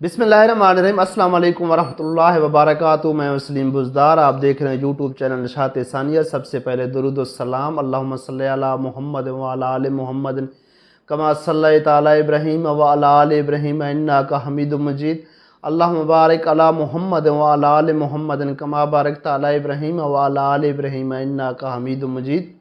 बिस्मिल्लाहिर्रहमानिर्रहीम। अस्सलाम वालेकुम वरहमतुल्लाहि वबरकातुहू। मैं वसीम बुज़दार, आप देख रहे हैं यूट्यूब चैनल नशात सानिया। सबसे पहले दुरूद व सलाम अल्लाहुम्मा सल्लि अला मुहम्मद व अला आलि मुहम्मद कमा सल्लैता अला इब्राहीम व अला आलि इब्राहीम इन्नका हमीदुम मजीद। अल्लाहुम्मा बारिक अला मुहम्मद व अला आलि मुहम्मद कमा बारकता अला इब्राहीम व अला आलि इब्राहीम इन्नका हमीदुम मजीद।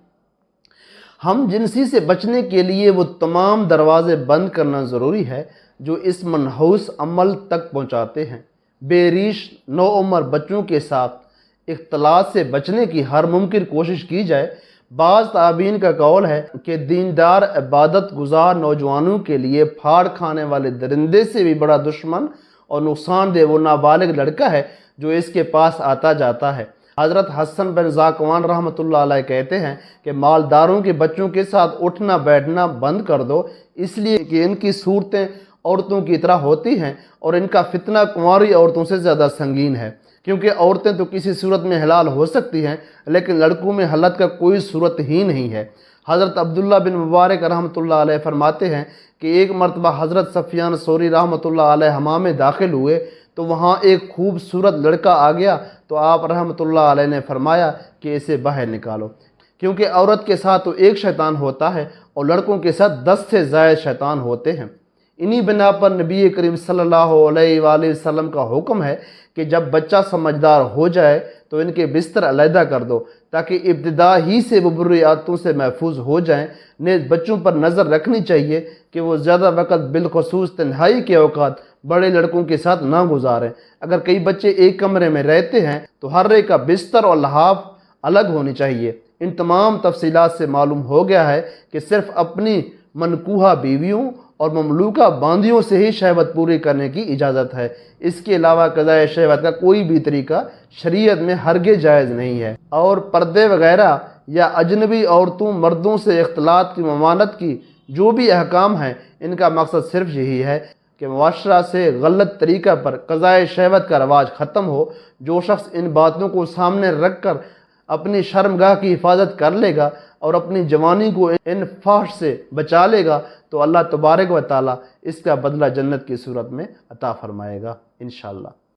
हम जिनसी से बचने के लिए वो तमाम दरवाज़े बंद करना ज़रूरी है जो इस मनहूस अमल तक पहुँचाते हैं। बेरीश नौउम्र बच्चों के साथ इख्तलात से बचने की हर मुमकिन कोशिश की जाए। बाज़ ताबीन का कौल है कि दीनदार इबादत गुजार नौजवानों के लिए फाड़ खाने वाले दरिंदे से भी बड़ा दुश्मन और नुकसानदेह वो नाबालिग लड़का है जो इसके पास आता जाता है। हज़रत हसन बिन ज़ाकवान रहमतुल्लाह अलैह कहते हैं कि मालदारों के बच्चों के साथ उठना बैठना बंद कर दो, इसलिए कि इनकी सूरतें औरतों की तरह होती हैं और इनका फितना कुंवारी औरतों से ज़्यादा संगीन है, क्योंकि औरतें तो किसी सूरत में हलाल हो सकती हैं लेकिन लड़कों में हलत का कोई सूरत ही नहीं है। हज़रत अब्दुल्ला बिन मुबारक रहमतुल्लाह अलैह फरमाते हैं कि एक मरतबा हज़रत सफ़ियान सौरी रहमतुल्लाह अलैह हमाम में दाखिल हुए तो वहाँ एक खूबसूरत लड़का आ गया तो आप रहमतुल्लाह अलैह ने फरमाया कि इसे बाहर निकालो, क्योंकि औरत के साथ तो एक शैतान होता है और लड़कों के साथ 10 से ज़ायद शैतान होते हैं। इन्हीं बिना पर नबी करीम सल्लल्लाहु अलैहि वसल्लम का हुक्म है कि जब बच्चा समझदार हो जाए तो इनके बिस्तर अलहदा कर दो ताकि इब्तिदा ही से वो बुरी आदतों से महफूज हो जाएं। ने बच्चों पर नज़र रखनी चाहिए कि वो ज़्यादा वक़्त बिलखसूस तन्हाई के औकात बड़े लड़कों के साथ ना गुजारें। अगर कई बच्चे एक कमरे में रहते हैं तो हर एक का बिस्तर और लहाफ अलग होनी चाहिए। इन तमाम तफसीलात से मालूम हो गया है कि सिर्फ़ अपनी मनकूहा बीवियों और ममलूका बांदियों से ही शहवत पूरी करने की इजाज़त है। इसके अलावा क़ज़ाए शहवत का कोई भी तरीका शरीयत में हरगिज़ जायज़ नहीं है। और पर्दे वगैरह या अजनबी औरतों मर्दों से इख्तलात की ममानत की जो भी अहकाम हैं, इनका मकसद सिर्फ यही है कि मुआशरा से गलत तरीक़ा पर क़ज़ाए शहवत का रवाज ख़त्म हो। जो शख्स इन बातों को सामने रख कर अपनी शर्मगाह की हिफाजत कर लेगा और अपनी जवानी को इन फाहश से बचा लेगा तो अल्लाह तबारक व तआला इसका बदला जन्नत की सूरत में अता फरमाएगा इंशाअल्लाह।